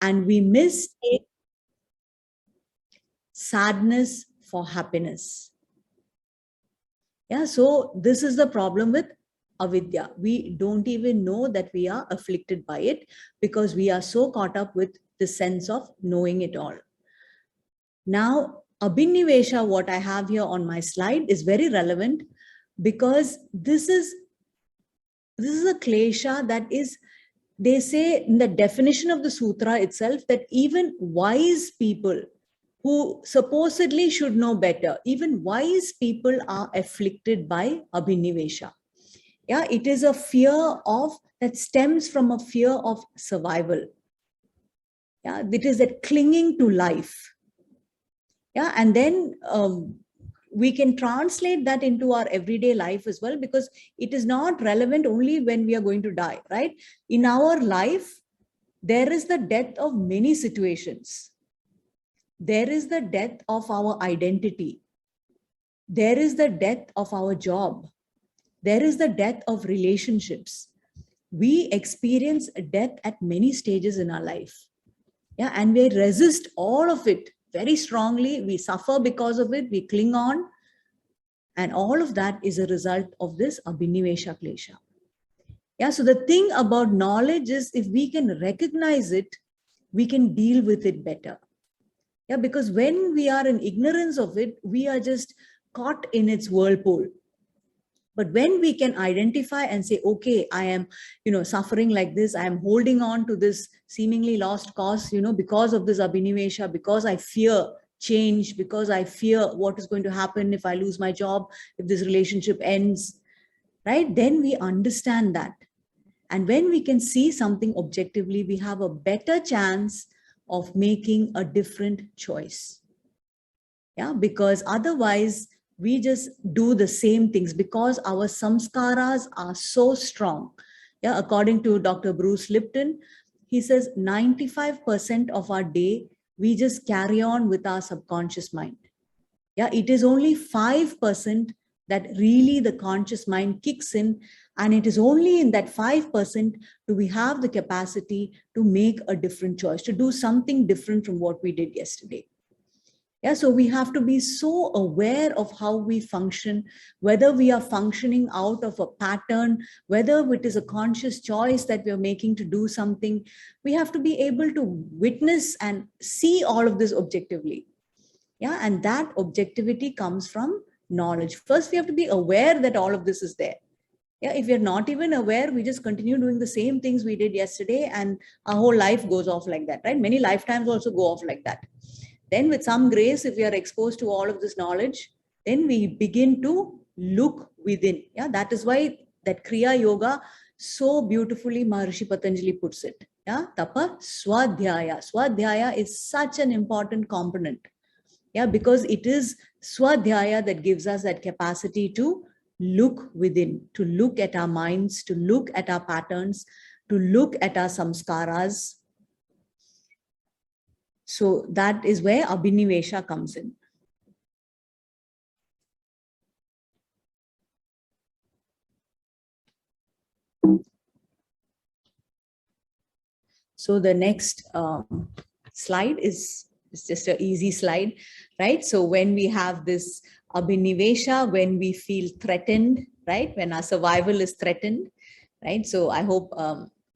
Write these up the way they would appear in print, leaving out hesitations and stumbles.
and we mistake sadness for happiness. Yeah, so this is the problem with avidya. We don't even know that we are afflicted by it because we are so caught up with the sense of knowing it all. Now, abhinivesha, what I have here on my slide, is very relevant because this is a klesha that is, they say in the definition of the sutra itself that even wise people who supposedly should know better, even wise people are afflicted by abhinivesha. Yeah, it is a fear of, that stems from a fear of survival. Yeah, it is that clinging to life. Yeah, and then we can translate that into our everyday life as well, because it is not relevant only when we are going to die, right? In our life, there is the death of many situations. There is the death of our identity. There is the death of our job. There is the death of relationships. We experience death at many stages in our life. Yeah, and we resist all of it very strongly. We suffer because of it. We cling on. And all of that is a result of this abhinivesha klesha. Yeah, so the thing about knowledge is if we can recognize it, we can deal with it better. Yeah, because when we are in ignorance of it, we are just caught in its whirlpool. But when we can identify and say, okay, I am, suffering like this, I am holding on to this seemingly lost cause, because of this abhinivesha, because I fear change, because I fear what is going to happen if I lose my job, if this relationship ends, right? Then we understand that. And when we can see something objectively, we have a better chance of making a different choice. Yeah, because otherwise we just do the same things because our samskaras are so strong. Yeah, according to Dr. Bruce Lipton, he says 95% of our day, we just carry on with our subconscious mind. Yeah, it is only 5% that really the conscious mind kicks in. And it is only in that 5% do we have the capacity to make a different choice, to do something different from what we did yesterday. Yeah, so we have to be so aware of how we function, whether we are functioning out of a pattern, whether it is a conscious choice that we are making to do something. We have to be able to witness and see all of this objectively. Yeah, and that objectivity comes from knowledge. First, we have to be aware that all of this is there. Yeah, if we're not even aware, we just continue doing the same things we did yesterday and our whole life goes off like that, right? Many lifetimes also go off like that. Then with some grace, if we are exposed to all of this knowledge, then we begin to look within. Yeah, that is why that Kriya Yoga so beautifully Maharishi Patanjali puts it. Yeah, Tapa Swadhyaya. Swadhyaya is such an important component. Yeah, because it is Swadhyaya that gives us that capacity to look within, to look at our minds, to look at our patterns, to look at our samskaras. So that is where abhinivesha comes in. So the next slide is just an easy slide, right? So when we have this abhinivesha, when we feel threatened, right? When our survival is threatened, right? So I hope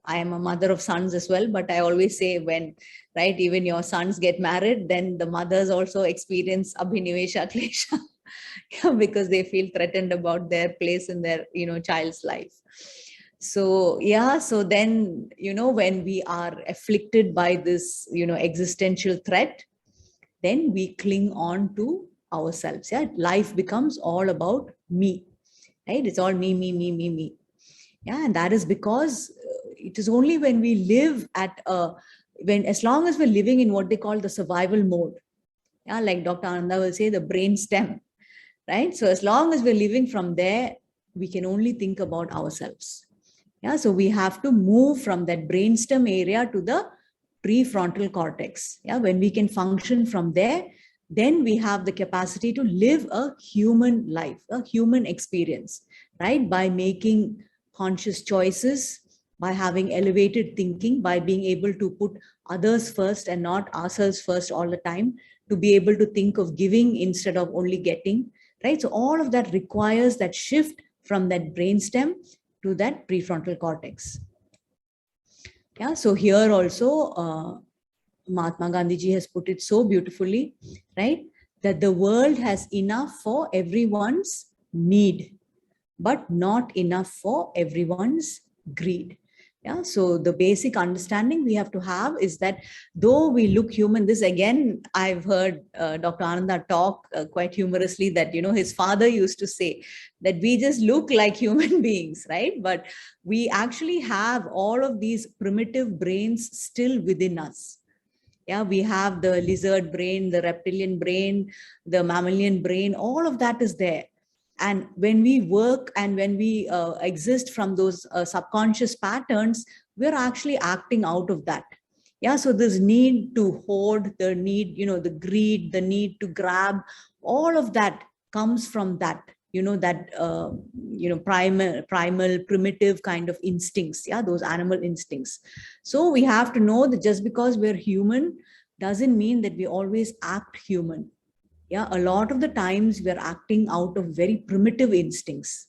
I am a mother of sons as well, but I always say when, right, even your sons get married, then the mothers also experience abhinivesha klesha because they feel threatened about their place in their, child's life. So, yeah, so then, when we are afflicted by this, existential threat, then we cling on to ourselves. Yeah, life becomes all about me, right? It's all me, me, me, me, me. Yeah, and that is because it is only when we live at as long as we're living in what they call the survival mode. Yeah, like Dr. Ananda will say, the brain stem, right? So as long as we're living from there, we can only think about ourselves. Yeah, so we have to move from that brainstem area to the prefrontal cortex. Yeah, when we can function from there, then we have the capacity to live a human life, a human experience, right? By making conscious choices, by having elevated thinking, by being able to put others first and not ourselves first all the time, to be able to think of giving instead of only getting, right? So all of that requires that shift from that brainstem to that prefrontal cortex. Yeah, so here also, Mahatma Gandhi ji has put it so beautifully, right? That the world has enough for everyone's need, but not enough for everyone's greed. Yeah, so the basic understanding we have to have is that though we look human, this again, I've heard Dr. Ananda talk quite humorously that, his father used to say that we just look like human beings, right? But we actually have all of these primitive brains still within us. Yeah, we have the lizard brain, the reptilian brain, the mammalian brain, all of that is there. And when we work and when we exist from those subconscious patterns, we're actually acting out of that. Yeah, so this need to hoard, the need, the greed, the need to grab, all of that comes from that, that, primal, primitive kind of instincts. Yeah, those animal instincts. So we have to know that just because we're human doesn't mean that we always act human. Yeah, a lot of the times we're acting out of very primitive instincts,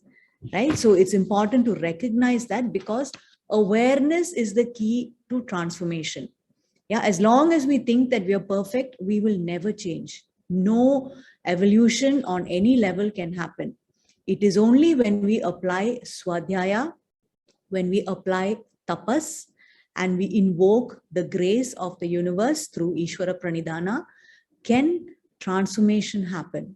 right? So it's important to recognize that, because awareness is the key to transformation. Yeah, as long as we think that we are perfect, we will never change. No evolution on any level can happen. It is only when we apply swadhyaya, when we apply tapas, and we invoke the grace of the universe through Ishvara Pranidhana, can transformation happen.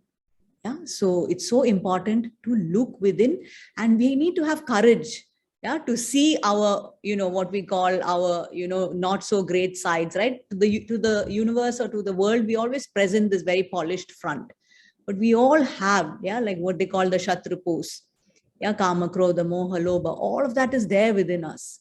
Yeah, so it's so important to look within, and we need to have courage, yeah, to see our, what we call our, not so great sides, right? To the universe or to the world, we always present this very polished front, but we all have, yeah, like what they call the shatrupus. Yeah, kama, krodha, moha, lobha, all of that is there within us,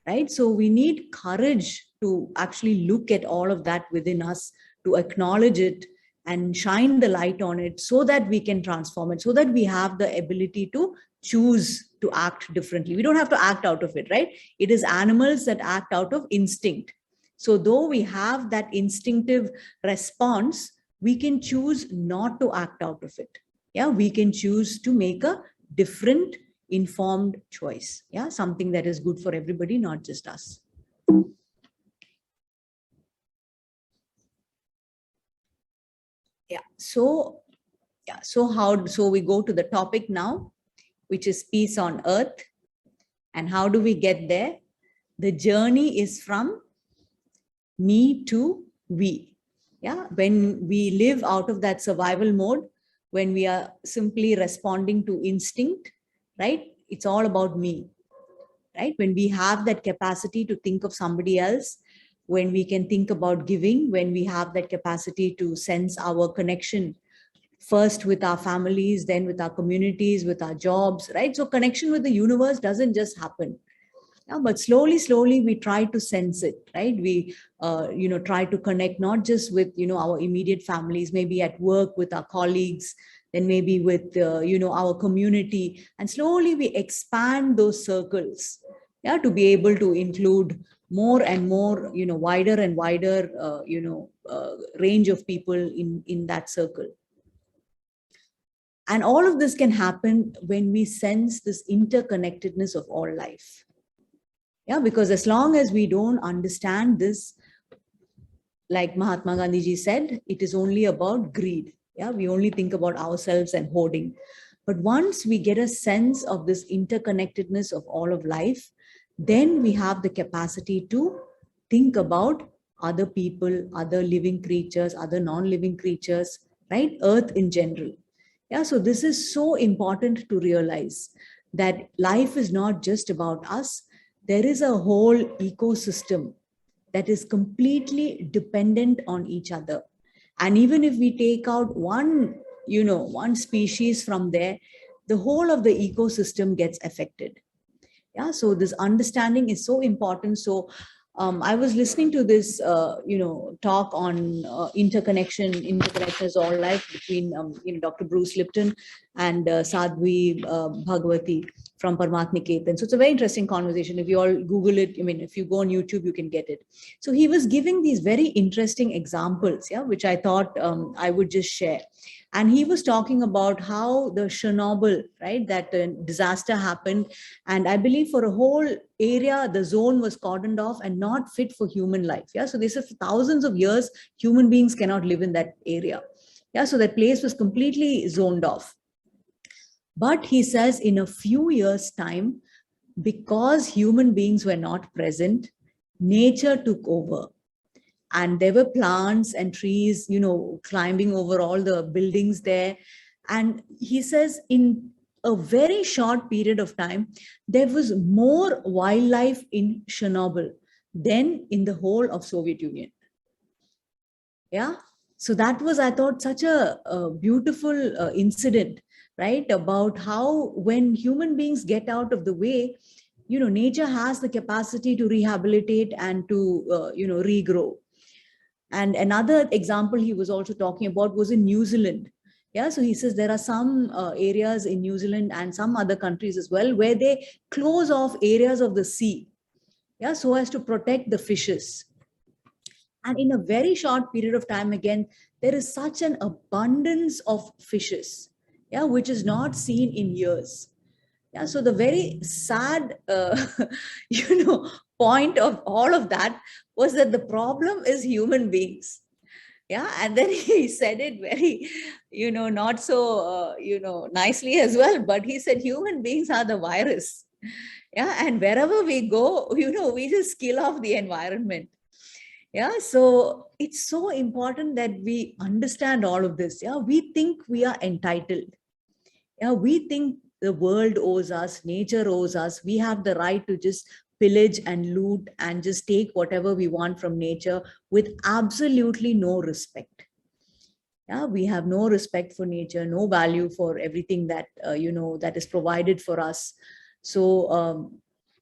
right? So we need courage to actually look at all of that within us, to acknowledge it and shine the light on it, so that we can transform it, so that we have the ability to choose to act differently. We don't have to act out of it, right? It is animals that act out of instinct. So though we have that instinctive response, we can choose not to act out of it. Yeah, we can choose to make a different informed choice. Yeah, something that is good for everybody, not just us. Yeah, so we go to the topic now, which is peace on earth. And how do we get there? The journey is from me to we. Yeah, when we live out of that survival mode, when we are simply responding to instinct, right? It's all about me, right? When we have that capacity to think of somebody else, when we can think about giving, when we have that capacity to sense our connection first with our families, then with our communities, with our jobs, right? So connection with the universe doesn't just happen. Yeah, but slowly we try to sense it, right? We try to connect not just with our immediate families, maybe at work with our colleagues, then maybe with our community, and slowly we expand those circles, yeah, to be able to include more and more, wider and wider range of people in that circle. And all of this can happen when we sense this interconnectedness of all life. Yeah, because as long as we don't understand this, like Mahatma Gandhi ji said, it is only about greed. Yeah, we only think about ourselves and hoarding. But once we get a sense of this interconnectedness of all of life, then we have the capacity to think about other people, other living creatures, other non-living creatures, right? Earth in general. Yeah, so this is so important to realize that life is not just about us. There is a whole ecosystem that is completely dependent on each other. And even if we take out one species from there, the whole of the ecosystem gets affected. Yeah, so this understanding is so important. So I was listening to this, talk on interconnection is all life between, Dr. Bruce Lipton and Sadhvi Bhagwati from Paramatniketan. So it's a very interesting conversation. If you all Google it, I mean, if you go on YouTube, you can get it. So he was giving these very interesting examples, yeah, which I thought I would just share. And he was talking about how the Chernobyl, right, that disaster happened. And I believe for a whole area, the zone was cordoned off and not fit for human life. Yeah. So they said for thousands of years, human beings cannot live in that area. Yeah. So that place was completely zoned off. But he says in a few years' time, because human beings were not present, nature took over. And there were plants and trees, climbing over all the buildings there. And he says in a very short period of time, there was more wildlife in Chernobyl than in the whole of Soviet Union. Yeah. So that was, I thought, such a beautiful incident, right? About how when human beings get out of the way, nature has the capacity to rehabilitate and to, regrow. And another example he was also talking about was in New Zealand. Yeah, so he says there are some areas in New Zealand and some other countries as well where they close off areas of the sea, yeah, so as to protect the fishes. And in a very short period of time, again, there is such an abundance of fishes, yeah, which is not seen in years. Yeah, so the very sad, point of all of that was that the problem is human beings. Yeah, and then he said it very, not so, nicely as well. But he said human beings are the virus. Yeah, and wherever we go, we just kill off the environment. Yeah, so it's so important that we understand all of this. Yeah, we think we are entitled. Yeah, we think the world owes us, nature owes us. We have the right to just pillage and loot and just take whatever we want from nature with absolutely no respect. Yeah, we have no respect for nature, no value for everything that that is provided for us. So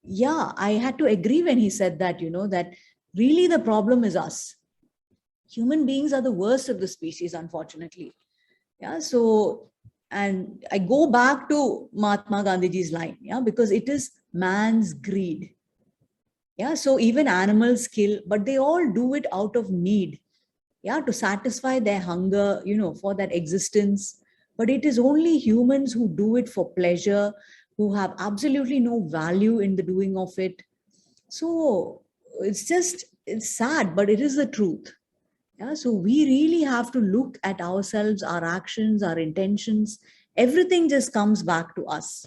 yeah, I had to agree when he said that, that really the problem is us. Human beings are the worst of the species, unfortunately. Yeah, so, and I go back to Mahatma Gandhiji's line, yeah, because it is man's greed. Yeah, so even animals kill, but they all do it out of need, yeah, to satisfy their hunger, for that existence. But it is only humans who do it for pleasure, who have absolutely no value in the doing of it. So it's sad, but it is the truth. Yeah, so we really have to look at ourselves, our actions, our intentions. Everything just comes back to us.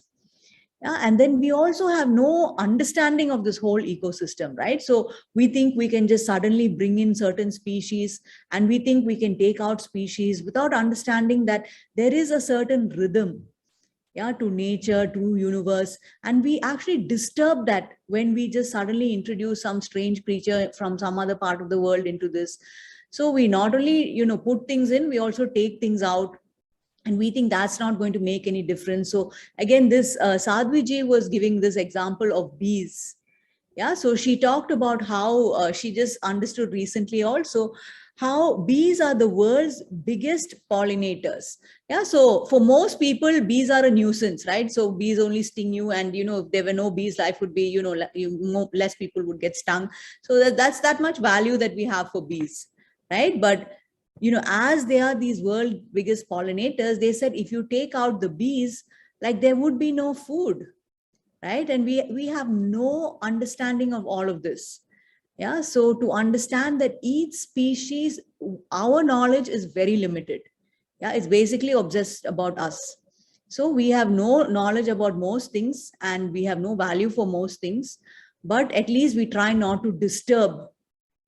Yeah, and then we also have no understanding of this whole ecosystem, right? So we think we can just suddenly bring in certain species, and we think we can take out species without understanding that there is a certain rhythm, yeah, to nature, to universe. And we actually disturb that when we just suddenly introduce some strange creature from some other part of the world into this. So we not only, put things in, we also take things out, and we think that's not going to make any difference. So again, this Sadhvi ji was giving this example of bees. Yeah, so she talked about how she just understood recently also how bees are the world's biggest pollinators. Yeah, so for most people, bees are a nuisance, right? So bees only sting you, and if there were no bees, life would be, less people would get stung. So that's that much value that we have for bees, right? But as they are these world biggest pollinators, they said if you take out the bees, like there would be no food, right? And we have no understanding of all of this. Yeah, so to understand that each species, our knowledge is very limited. Yeah, it's basically obsessed about us. So we have no knowledge about most things, and we have no value for most things, but at least we try not to disturb,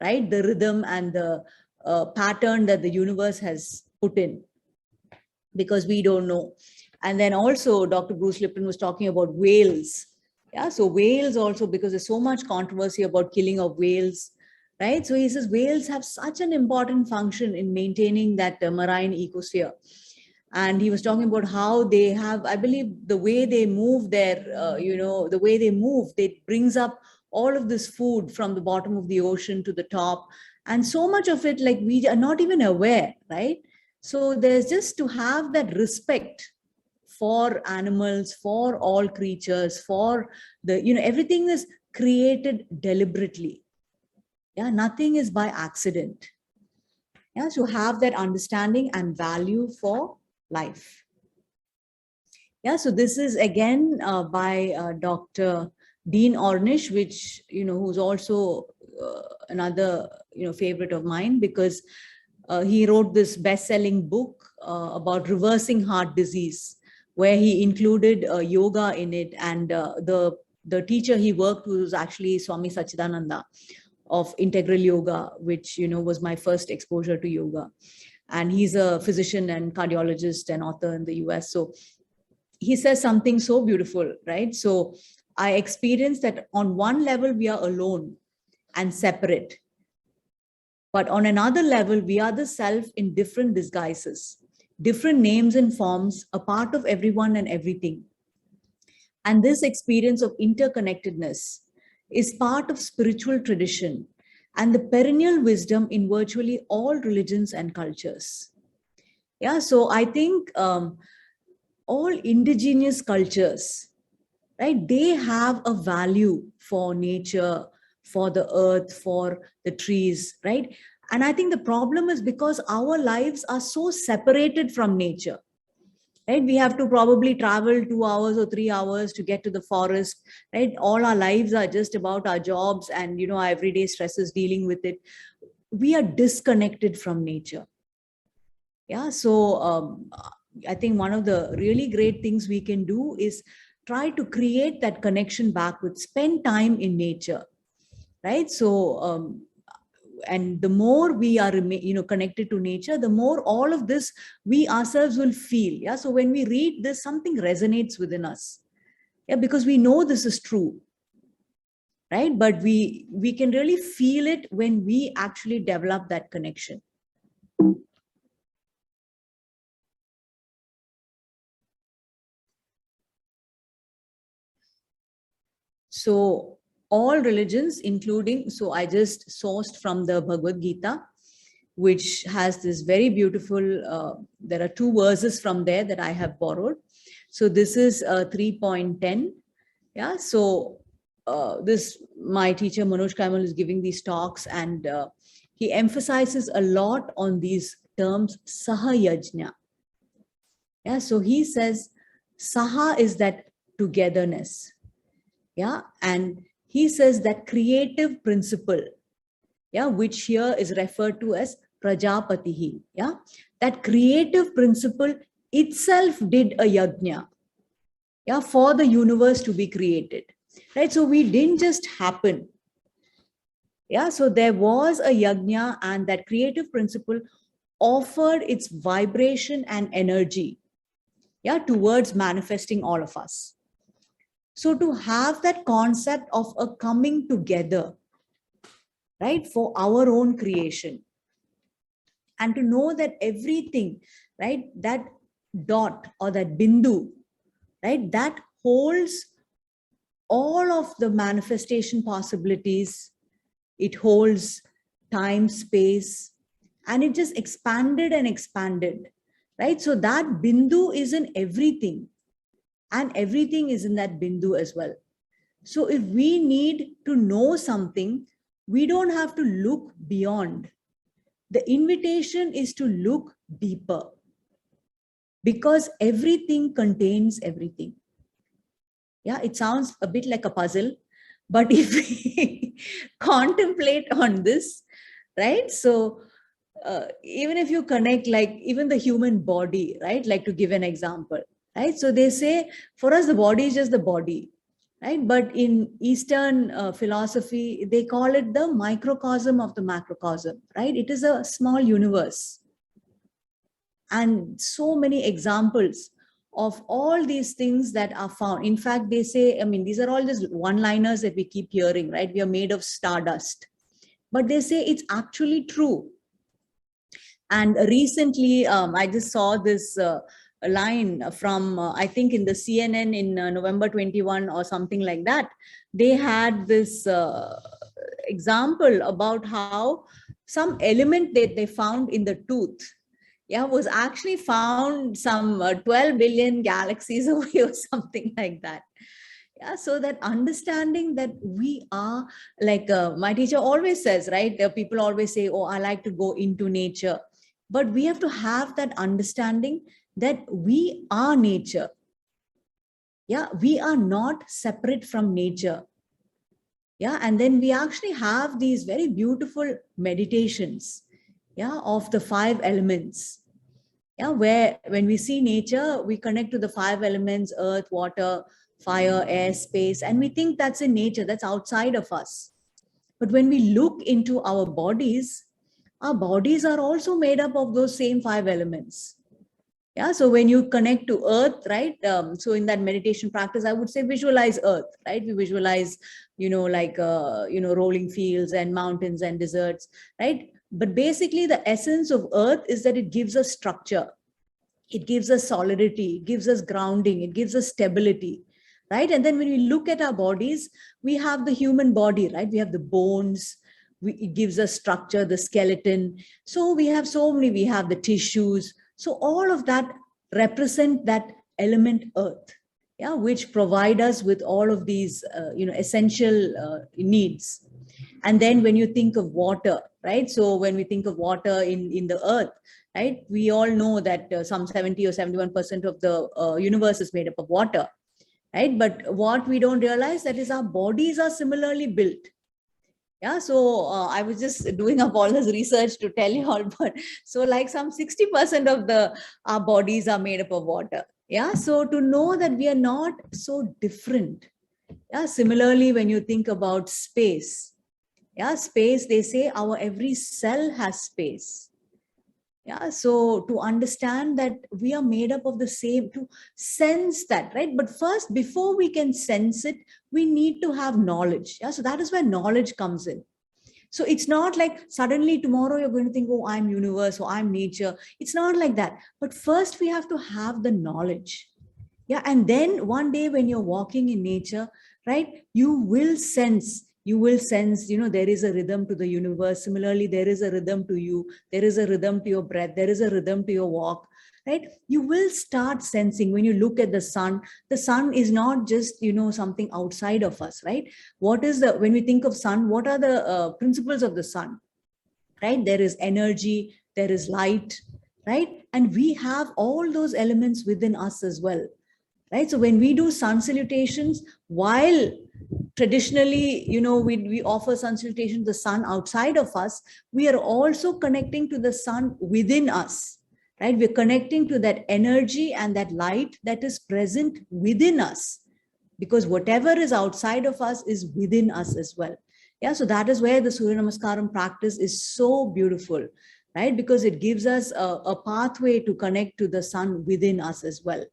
right, the rhythm and the pattern that the universe has put in, because we don't know. And then also Dr. Bruce Lipton was talking about whales. Yeah, so whales also, because there's so much controversy about killing of whales, right? So he says whales have such an important function in maintaining that marine ecosphere. And he was talking about how they have, I believe, the way they move the way they move, they brings up all of this food from the bottom of the ocean to the top. And so much of it, like, we are not even aware, right? So there's just to have that respect for animals, for all creatures, for the, everything is created deliberately. Yeah, nothing is by accident. Yeah, so have that understanding and value for life. Yeah, so this is again by Dr. Dean Ornish, which, who's also another, favorite of mine, because he wrote this best-selling book about reversing heart disease, where he included yoga in it. And the teacher he worked with was actually Swami Sachidananda of integral yoga, which, was my first exposure to yoga. And he's a physician and cardiologist and author in the US. So he says something so beautiful, right? So I experienced that on one level, we are alone and separate. But on another level, we are the self in different disguises, different names and forms, a part of everyone and everything. And this experience of interconnectedness is part of spiritual tradition and the perennial wisdom in virtually all religions and cultures. Yeah, so I think all indigenous cultures, right, they have a value for nature, for the earth, for the trees, right? And I think the problem is because our lives are so separated from nature, right? We have to probably travel 2 hours or 3 hours to get to the forest, right? All our lives are just about our jobs and, our everyday stresses dealing with it. We are disconnected from nature. Yeah, so I think one of the really great things we can do is try to create that connection back with, spend time in nature, right? So, and the more we are, connected to nature, the more all of this we ourselves will feel. Yeah, so when we read this, something resonates within us. Yeah, because we know this is true, right? But we can really feel it when we actually develop that connection. So all religions, including, so I just sourced from the Bhagavad Gita, which has this very beautiful, there are 2 verses from there that I have borrowed. So this is 3.10. Yeah, so this, my teacher Manoj Kaimal is giving these talks, and he emphasizes a lot on these terms, Saha Yajna. Yeah, so he says, Saha is that togetherness. Yeah, and he says that creative principle, yeah, which here is referred to as Prajapatihi, yeah, that creative principle itself did a yajna, yeah, for the universe to be created, right? So we didn't just happen. Yeah, so there was a yajna, and that creative principle offered its vibration and energy, yeah, towards manifesting all of us. So to have that concept of a coming together, right, for our own creation, and to know that everything, right, that dot or that bindu, right, that holds all of the manifestation possibilities. It holds time, space, and it just expanded and expanded, right? So that bindu is in everything, and everything is in that bindu as well. So if we need to know something, we don't have to look beyond. The invitation is to look deeper, because everything contains everything. Yeah, it sounds a bit like a puzzle, but if we contemplate on this, right? So even if you connect, like even the human body, right? Like, to give an example, right? So they say for us, the body is just the body, right? But in Eastern philosophy, they call it the microcosm of the macrocosm, right? It is a small universe. And so many examples of all these things that are found. In fact, they say, I mean, these are all just one-liners that we keep hearing, right? We are made of stardust. But they say it's actually true. And recently, I just saw this line from, I think in the CNN in November 21 or something like that. They had this example about how some element that they found in the tooth, yeah, was actually found some 12 billion galaxies away or something like that. Yeah, so that understanding that we are like my teacher always says, right? People always say, oh, I like to go into nature. But we have to have that understanding that we are nature. Yeah, we are not separate from nature. Yeah, and then we actually have these very beautiful meditations, yeah, of the 5 elements. Yeah, where when we see nature, we connect to the 5 elements: earth, water, fire, air, space, and we think that's in nature, that's outside of us. But when we look into our bodies are also made up of those same 5 elements. Yeah, so when you connect to earth, right? So in that meditation practice, I would say visualize earth, right? We visualize, like, rolling fields and mountains and deserts, right? But basically, the essence of earth is that it gives us structure, it gives us solidity, it gives us grounding, it gives us stability, right? And then when we look at our bodies, we have the human body, right? We have the bones, it gives us structure, the skeleton. So we have so many, we have the tissues. So all of that represent that element earth, yeah, which provide us with all of these, essential needs. And then when you think of water, right? So when we think of water in the earth, right? We all know that some 70 or 71% of the universe is made up of water, right? But what we don't realize that is our bodies are similarly built. Yeah, so I was just doing up all this research to tell you all, but so like some 60% of our bodies are made up of water. Yeah, so to know that we are not so different. Yeah, similarly, when you think about space, yeah, space, they say our every cell has space. Yeah, so to understand that we are made up of the same, to sense that, right? But first, before we can sense it, we need to have knowledge. Yeah, so that is where knowledge comes in. So it's not like suddenly tomorrow you're going to think, oh, I'm universe or I'm nature. It's not like that. But first we have to have the knowledge. Yeah, and then one day when you're walking in nature, right, you will sense, there is a rhythm to the universe. Similarly, there is a rhythm to you, there is a rhythm to your breath, there is a rhythm to your walk, right? You will start sensing. When you look at the sun is not just, something outside of us, right? When we think of sun, what are the principles of the sun, right? There is energy, there is light, right? And we have all those elements within us as well, right? So when we do sun salutations, while traditionally, we offer sun salutation to the sun outside of us, we are also connecting to the sun within us, right? We're connecting to that energy and that light that is present within us, because whatever is outside of us is within us as well. Yeah, so that is where the Surya Namaskaram practice is so beautiful, right? Because it gives us a pathway to connect to the sun within us as well.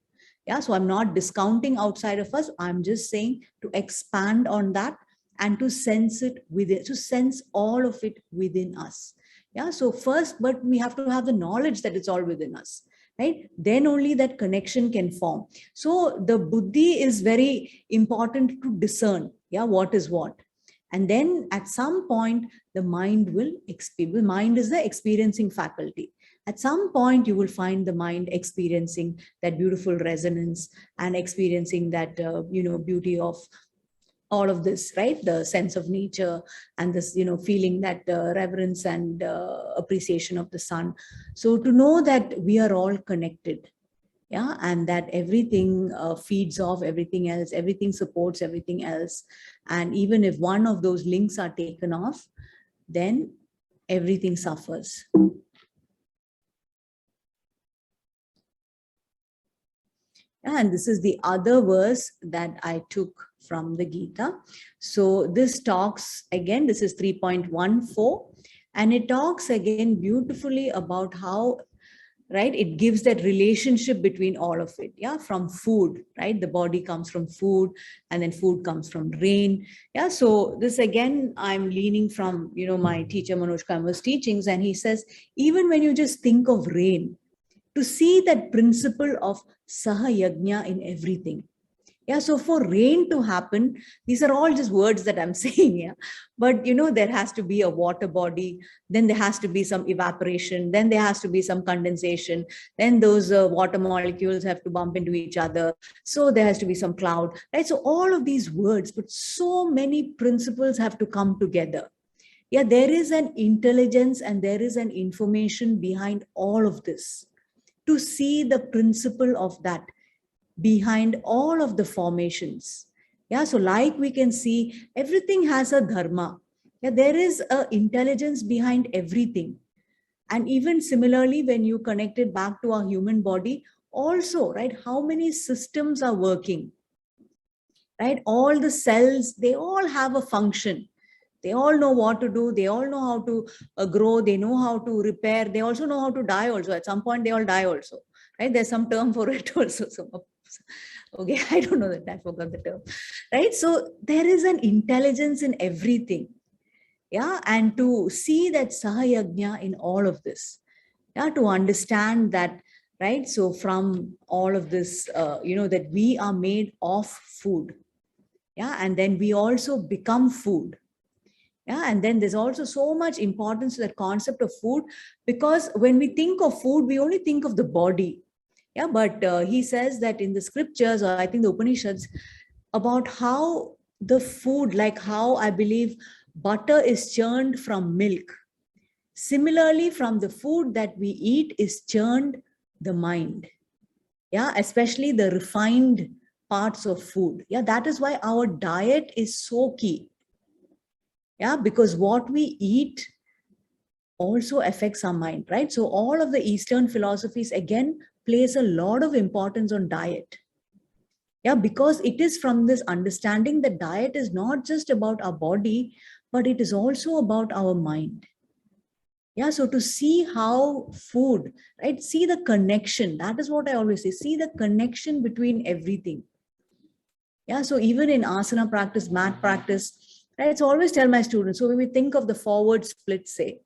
Yeah, so I'm not discounting outside of us. I'm just saying to expand on that and to sense it within, to sense all of it within us. Yeah, so first, but we have to have the knowledge that it's all within us, right? Then only that connection can form. So the buddhi is very important to discern, yeah, what is what. And then at some point, the mind will experience. The mind is the experiencing faculty. At some point, you will find the mind experiencing that beautiful resonance and experiencing that, beauty of all of this, right? The sense of nature and this, feeling that reverence and appreciation of the sun. So to know that we are all connected, yeah, and that everything feeds off everything else, everything supports everything else. And even if one of those links are taken off, then everything suffers. And this is the other verse that I took from the Gita. So this talks again, this is 3.14, and it talks again beautifully about how, right, it gives that relationship between all of it. Yeah, from food, right? The body comes from food, and then food comes from rain. Yeah, so this again, I'm leaning from, my teacher Manoj Kamar's teachings, and he says, even when you just think of rain, to see that principle of saha yajna in everything. Yeah, so for rain to happen, these are all just words that I'm saying, yeah. But there has to be a water body, then there has to be some evaporation, then there has to be some condensation, then those water molecules have to bump into each other. So there has to be some cloud, right? So all of these words, but so many principles have to come together. Yeah, there is an intelligence and there is an information behind all of this to see the principle of that behind all of the formations. Yeah, so like we can see, everything has a dharma. Yeah, there is a intelligence behind everything. And even similarly, when you connect it back to our human body, also, right, how many systems are working, right? All the cells, they all have a function. They all know what to do. They all know how to grow. They know how to repair. They also know how to die also. At some point, they all die also, right? There's some term for it also. So, okay, I don't know that. I forgot the term, right? So there is an intelligence in everything. Yeah, and to see that Sahayagnya in all of this. Yeah, to understand that, right? So from all of this, that we are made of food. Yeah, and then we also become food. Yeah, and then there's also so much importance to that concept of food, because when we think of food, we only think of the body. Yeah, but he says that in the scriptures, or I think the Upanishads, about how the food, like how I believe butter is churned from milk. Similarly, from the food that we eat is churned the mind. Yeah, especially the refined parts of food. Yeah, that is why our diet is so key. Yeah, because what we eat also affects our mind, right? So all of the Eastern philosophies again place a lot of importance on diet. Yeah, because it is from this understanding that diet is not just about our body, but it is also about our mind. Yeah, so to see how food, right? See the connection. That is what I always say. See the connection between everything. Yeah, so even in asana practice, mat practice, right? So I always tell my students, so when we think of the forward split, say,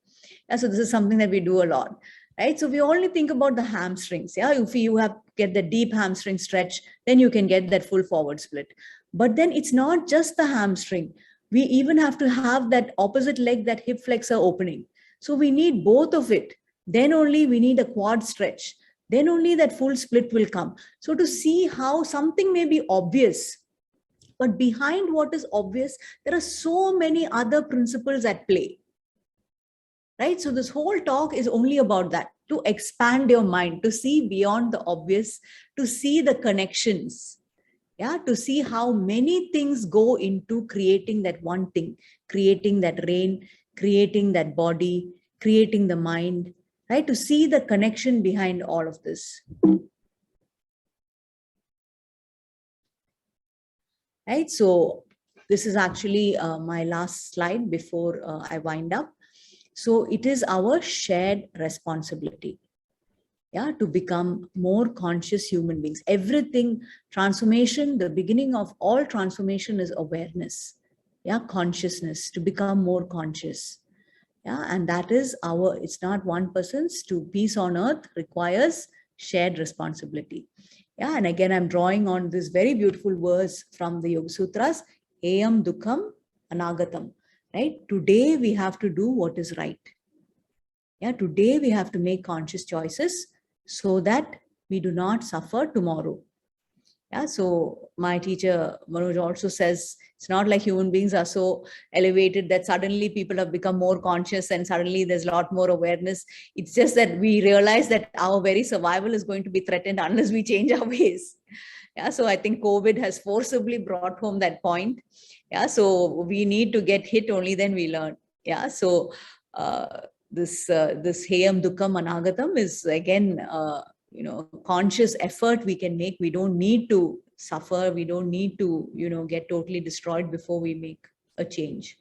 yeah, so this is something that we do a lot, right? So we only think about the hamstrings. Yeah, if you have get the deep hamstring stretch, then you can get that full forward split. But then it's not just the hamstring. We even have to have that opposite leg, that hip flexor opening. So we need both of it. Then only we need a quad stretch. Then only that full split will come. So to see how something may be obvious, but behind what is obvious, there are so many other principles at play. Right? So this whole talk is only about that, to expand your mind, to see beyond the obvious, to see the connections. Yeah, to see how many things go into creating that one thing, creating that rain, creating that body, creating the mind, right? To see the connection behind all of this. Right, so this is actually my last slide before I wind up. So it is our shared responsibility, yeah, to become more conscious human beings. Everything, transformation, the beginning of all transformation is awareness, yeah, consciousness, to become more conscious. Yeah, and that is our, it's not one person's. To peace on earth requires shared responsibility. Yeah, and again, I'm drawing on this very beautiful verse from the Yoga Sutras, Ayam Dukham Anagatam, right? Today we have to do what is right. Yeah, today we have to make conscious choices so that we do not suffer tomorrow. Yeah, so my teacher Manoj also says it's not like human beings are so elevated that suddenly people have become more conscious and suddenly there's a lot more awareness. It's just that we realize that our very survival is going to be threatened unless we change our ways. Yeah, so I think COVID has forcibly brought home that point. Yeah, so we need to get hit, only then we learn. Yeah, so this Heyam Dukkam Anagatam is again conscious effort we can make. We don't need to suffer, we don't need to get totally destroyed before we make a change.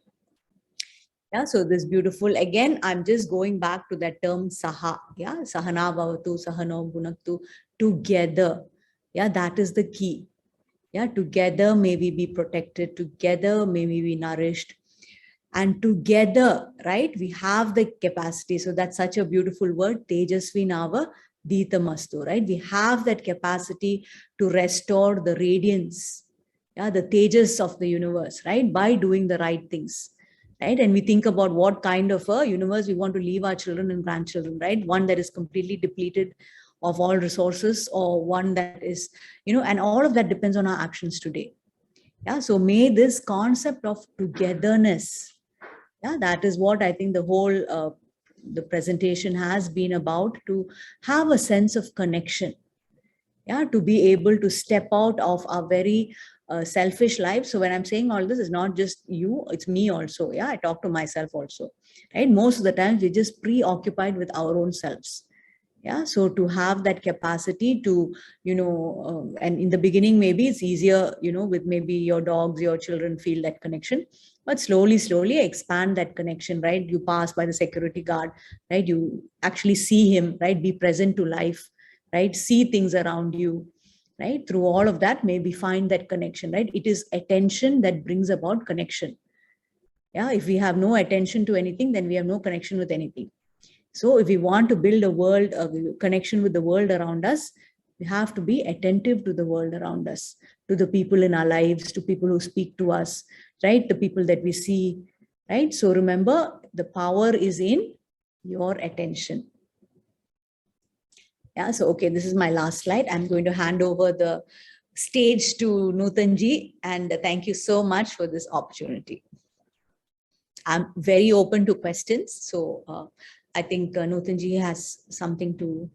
Yeah, so this beautiful, again, I'm just going back to that term saha. Yeah, sahana bhavatu sahano bhunaktu, together. Yeah, that is the key. Yeah, together may we be protected, together may we be nourished, and together, right, we have the capacity. So that's such a beautiful word, tejasvi nava Dita Mastu, right? We have that capacity to restore the radiance, yeah, the tejas of the universe, right? By doing the right things, right? And we think about what kind of a universe we want to leave our children and grandchildren, right? One that is completely depleted of all resources, or one that is, and all of that depends on our actions today. Yeah, so may this concept of togetherness, yeah, that is what I think the whole the presentation has been about, to have a sense of connection, yeah, to be able to step out of our very selfish life. So when I'm saying all this, is not just you, it's me also. Yeah, I talk to myself also, right? Most of the times we're just preoccupied with our own selves. Yeah, so to have that capacity to, and in the beginning maybe it's easier, with maybe your dogs, your children, feel that connection, but slowly expand that connection, right? You pass by the security guard, right? You actually see him, right? Be present to life, right? See things around you, right? Through all of that, maybe find that connection, right? It is attention that brings about connection. Yeah, if we have no attention to anything, then we have no connection with anything. So if we want to build a world, a connection with the world around us, we have to be attentive to the world around us, to the people in our lives, to people who speak to us, right? The people that we see, right? So remember, the power is in your attention. Yeah, so okay, this is my last slide. I'm going to hand over the stage to Nutan ji, and thank you so much for this opportunity. I'm very open to questions. So I think Nutan ji has something to